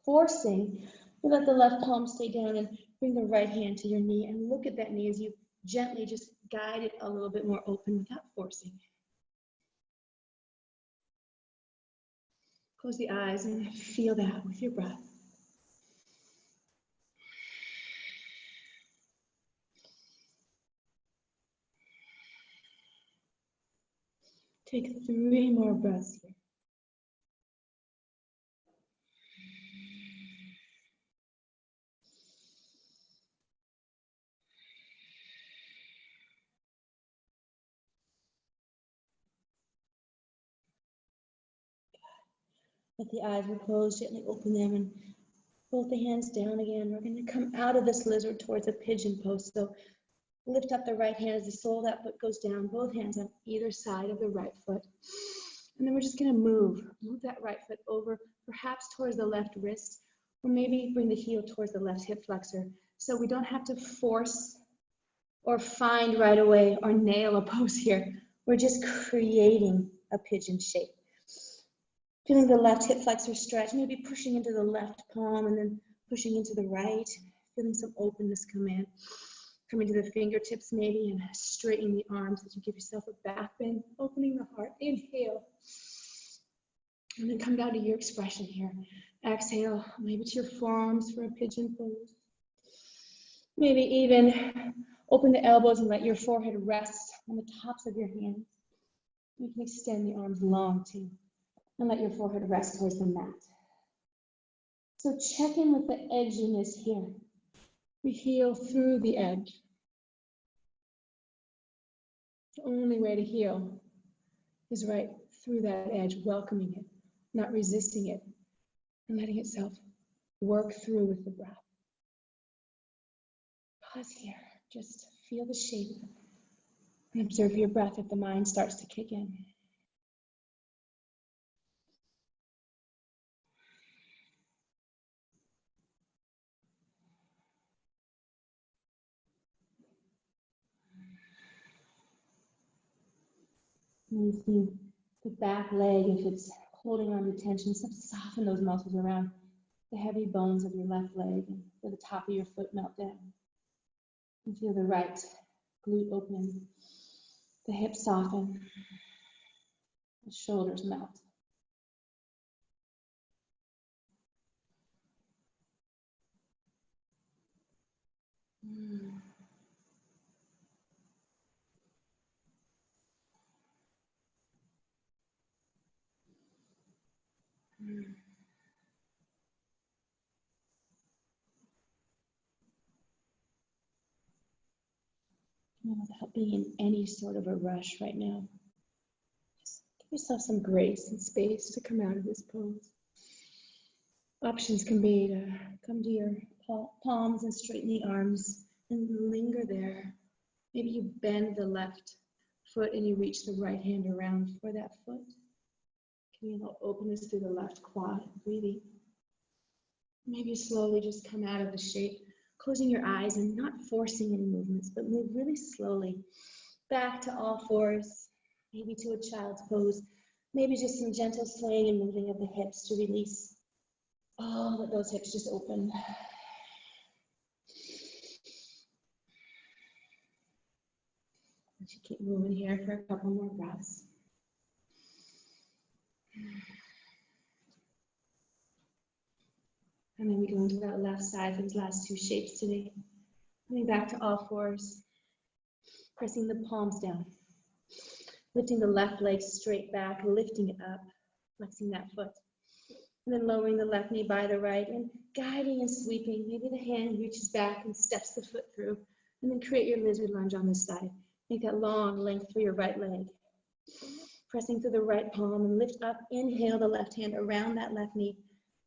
[SPEAKER 1] forcing, you let the left palm stay down and bring the right hand to your knee and look at that knee as you gently just guide it a little bit more open without forcing. Close the eyes and feel that with your breath. Take 3 more breaths here. Let the eyes be closed, gently open them and both the hands down again. We're going to come out of this lizard towards a pigeon pose. So lift up the right hand as the sole of that foot goes down, both hands on either side of the right foot. And then we're just going to move that right foot over, perhaps towards the left wrist, or maybe bring the heel towards the left hip flexor. So we don't have to force or find right away or nail a pose here. We're just creating a pigeon shape. Feeling the left hip flexor stretch, maybe pushing into the left palm and then pushing into the right. Feeling some openness come in. Coming to the fingertips maybe and straightening the arms as you give yourself a back bend, opening the heart. Inhale. And then come down to your expression here. Exhale, maybe to your forearms for a pigeon pose. Maybe even open the elbows and let your forehead rest on the tops of your hands. You can extend the arms long too. And let your forehead rest towards the mat. So check in with the edginess here. We heal through the edge. The only way to heal is right through that edge, welcoming it, not resisting it, and letting itself work through with the breath. Pause here. Just feel the shape and observe your breath if the mind starts to kick in. And you see the back leg, if it's holding on to tension, soften those muscles around the heavy bones of your left leg and where the top of your foot melt down. And feel the right glute open, the hips soften, the shoulders melt. Without being in any sort of a rush right now. Just give yourself some grace and space to come out of this pose. Options can be to come to your palms and straighten the arms and linger there. Maybe you bend the left foot and you reach the right hand around for that foot. Can you allow openness through the left quad, breathing? Maybe you slowly just come out of the shape, closing your eyes and not forcing any movements, but move really slowly back to all fours, maybe to a child's pose, maybe just some gentle swaying and moving of the hips to release. Oh, let those hips just open. Let you keep moving here for a couple more breaths. And then we go into that left side for these last two shapes today. Coming back to all fours, pressing the palms down, lifting the left leg straight back, lifting it up, flexing that foot. And then lowering the left knee by the right and guiding and sweeping. Maybe the hand reaches back and steps the foot through. And then create your lizard lunge on this side. Make that long length for your right leg. Pressing through the right palm and lift up. Inhale the left hand around that left knee.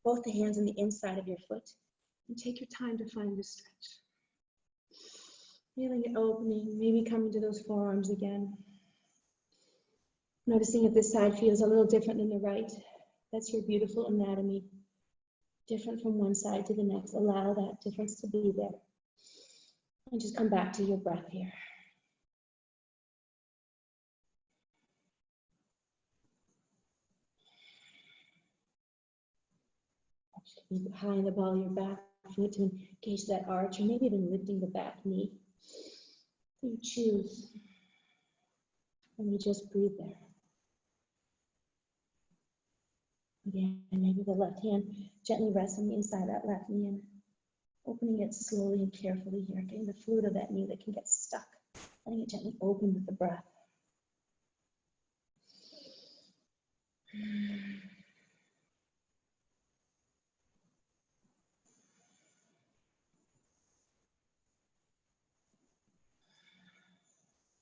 [SPEAKER 1] Both the hands on the inside of your foot. And take your time to find the stretch. Feeling it opening, maybe coming to those forearms again. Noticing if this side feels a little different than the right. That's your beautiful anatomy. Different from one side to the next. Allow that difference to be there. And just come back to your breath here. Maybe high in the ball of your back foot to engage that arch, or maybe even lifting the back knee. So you choose. And you just breathe there. Again, maybe the left hand gently rests on the inside of that left knee and opening it slowly and carefully here, getting the fluid of that knee that can get stuck, letting it gently open with the breath.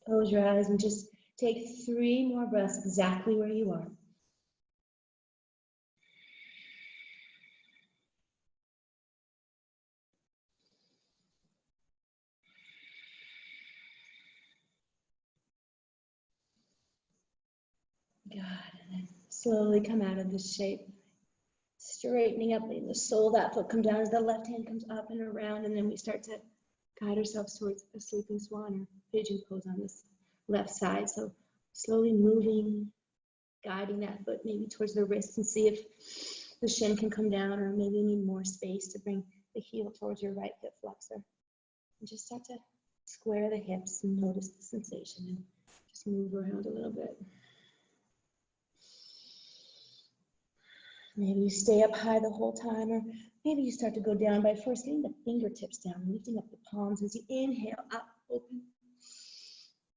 [SPEAKER 1] Close your eyes and just take 3 more breaths exactly where you are. Good, and then slowly come out of this shape. Straightening up, letting the sole of that foot come down as the left hand comes up and around, and then we start to guide ourselves towards a sleeping swan or pigeon pose on this left side. So slowly moving, guiding that foot maybe towards the wrist and see if the shin can come down, or maybe you need more space to bring the heel towards your right hip flexor. And just start to square the hips and notice the sensation and just move around a little bit. Maybe you stay up high the whole time, or maybe you start to go down by first getting the fingertips down, lifting up the palms as you inhale, up, open.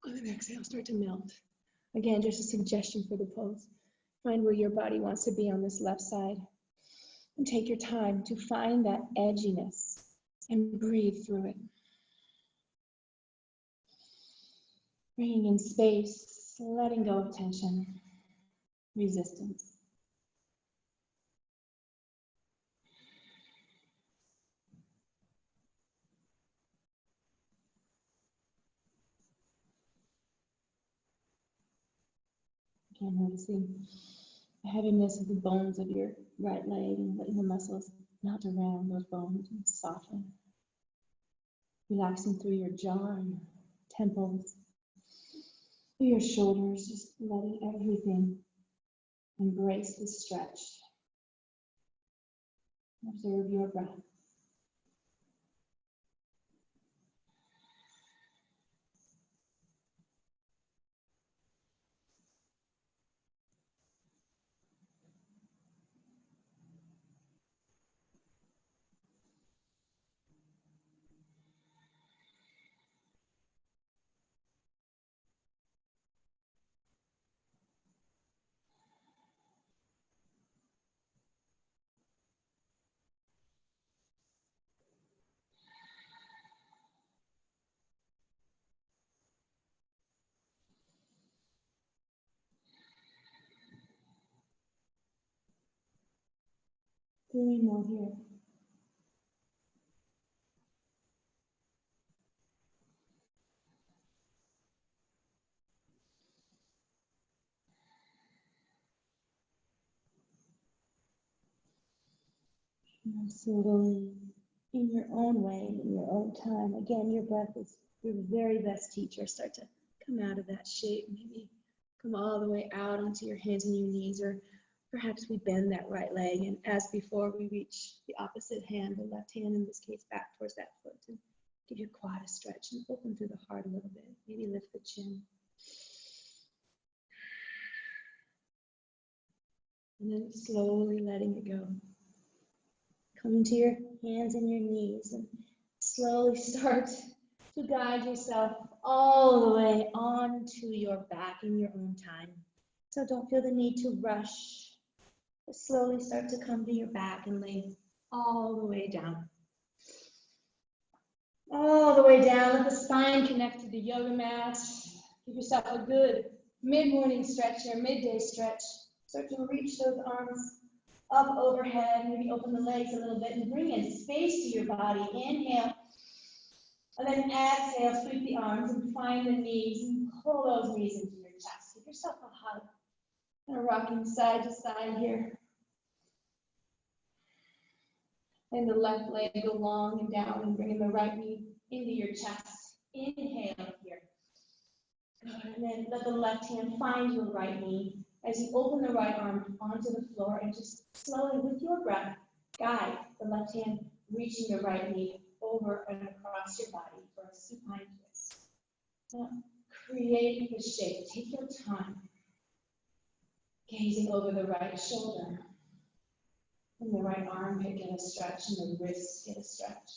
[SPEAKER 1] And then exhale, start to melt. Again, just a suggestion for the pose. Find where your body wants to be on this left side. And take your time to find that edginess and breathe through it. Bringing in space, letting go of tension, resistance. Again, noticing the heaviness of the bones of your right leg and letting the muscles melt around those bones and soften. Relaxing through your jaw and your temples, through your shoulders, just letting everything embrace the stretch. Observe your breath. 3 more here. Now slowly, in your own way, in your own time. Again, your breath is your very best teacher. Start to come out of that shape. Maybe come all the way out onto your hands and your knees, or perhaps we bend that right leg, and as before, we reach the opposite hand, the left hand in this case, back towards that foot, and give your quad a stretch and open through the heart a little bit. Maybe lift the chin. And then slowly letting it go. Coming to your hands and your knees, and slowly start to guide yourself all the way onto your back in your own time. So don't feel the need to rush. Just slowly start to come to your back and lay all the way down. All the way down. Let the spine connect to the yoga mat. Give yourself a good mid-morning stretch here, midday stretch. Start to reach those arms up overhead. Maybe open the legs a little bit and bring in space to your body. Inhale. And then exhale, sweep the arms and find the knees and pull those knees into your chest. Give yourself a hug. Kind of rocking side to side here. And the left leg go long and down and bringing the right knee into your chest. Inhale here. Good. And then let the left hand find your right knee as you open the right arm onto the floor and just slowly with your breath, guide the left hand reaching the right knee over and across your body for a supine twist. Now, create the shape. Take your time. Gazing over the right shoulder. And the right armpit get a stretch and the wrists get a stretch.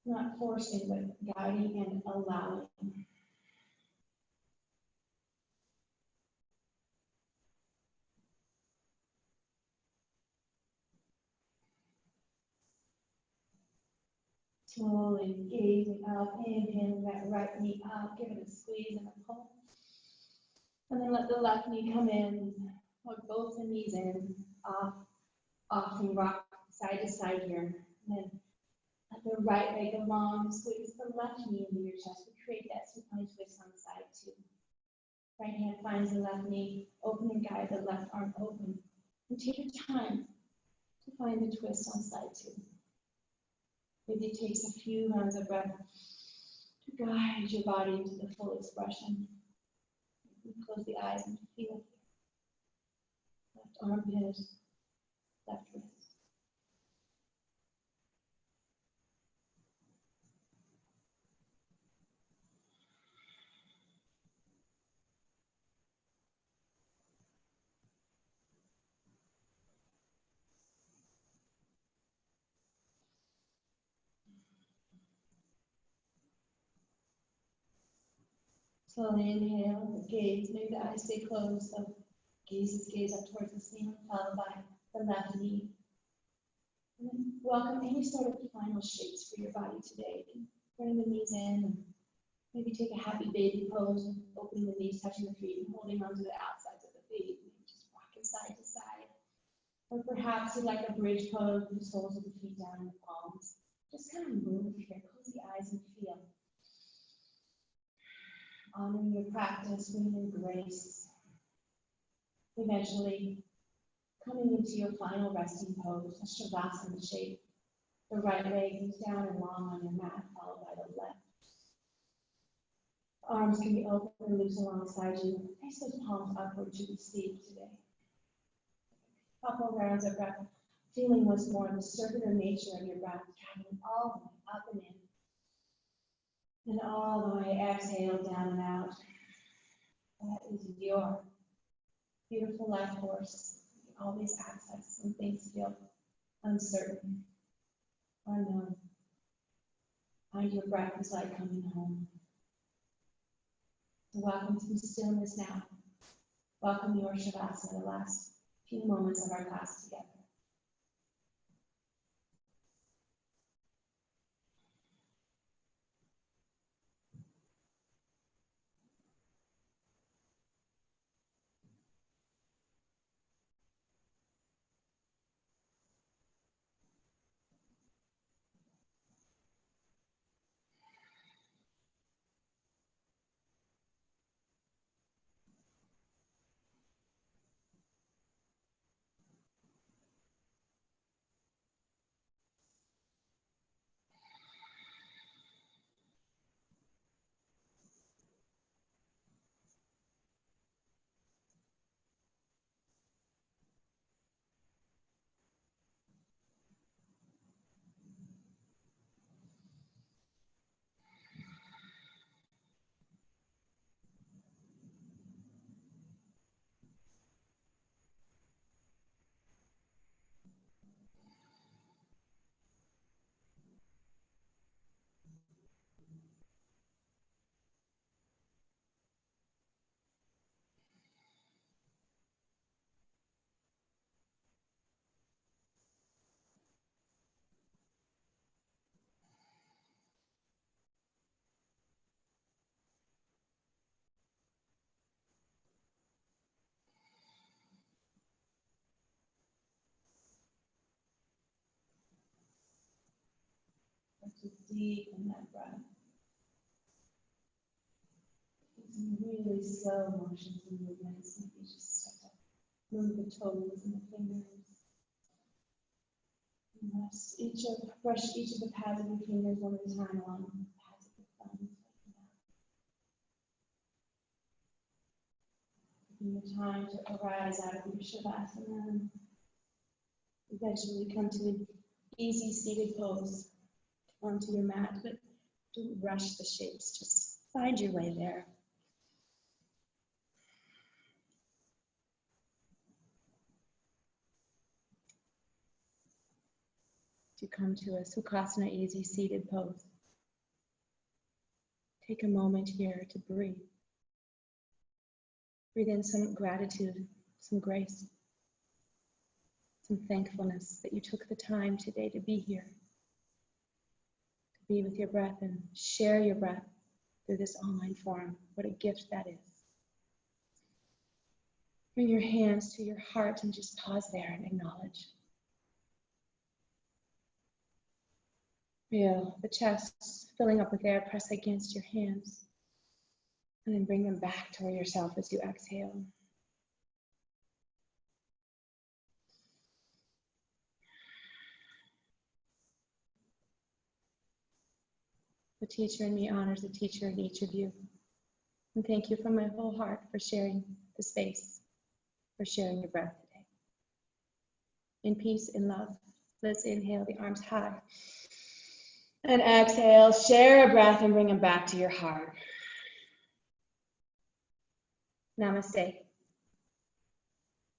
[SPEAKER 1] Not forcing, but guiding and allowing. Slowly gazing up, inhaling that right knee up, give it a squeeze and a pull. And then let the left knee come in, hug both the knees in, off and rock side to side here. And then let the right leg go long, squeeze the left knee into your chest. We create that supine twist on side two. Right hand finds the left knee, open and guide the left arm open. And take your time to find the twist on side two. Maybe it takes a few rounds of breath to guide your body into the full expression. You close the eyes and feel it. Left armpit, left wrist. Slowly inhale, gaze, maybe the eyes stay closed, so gaze up towards the ceiling, followed by the left knee. And then welcome any sort of final shapes for your body today. You can bring the knees in and maybe take a happy baby pose, opening the knees, touching the feet, and holding onto the outsides of the feet. Maybe just rocking side to side. Or perhaps you like a bridge pose with the soles of the feet down in the palms. Just kind of move here, close the eyes and feel. Honoring your practice, bringing in grace. Eventually, coming into your final resting pose, a shavasana shape. The right leg is down and long on your mat, followed by the left. Arms can be open and loose alongside you. Place those palms upward to receive today. Couple rounds of breath, feeling once more the circular nature of your breath, traveling all the way up and in. And all the way exhale down and out. That is your beautiful life force. You can always access when things feel uncertain, unknown. Find your breath is like coming home. So welcome to the stillness now. Welcome your Shavasana, the last few moments of our class together. deepen that breath. Some really slow motions and movements. Maybe just start to move the toes and the fingers. And brush each of the pads of your fingers one at a time along the pads of the thumbs. Taking the time to arise out of your shavasana and eventually come to an easy seated pose onto your mat, but don't rush the shapes, just find your way there. To come to a Sukhasana easy seated pose. Take a moment here to breathe. Breathe in some gratitude, some grace, some thankfulness that you took the time today to be here, to be with your breath and share your breath through this online forum. What a gift that is. Bring your hands to your heart and just pause there and acknowledge. Feel the chest filling up with air, press against your hands, and then bring them back toward yourself as you exhale. The teacher in me honors the teacher in each of you. And thank you from my whole heart for sharing the space, for sharing your breath today. In peace, in love, let's inhale the arms high. And exhale, share a breath and bring them back to your heart. Namaste.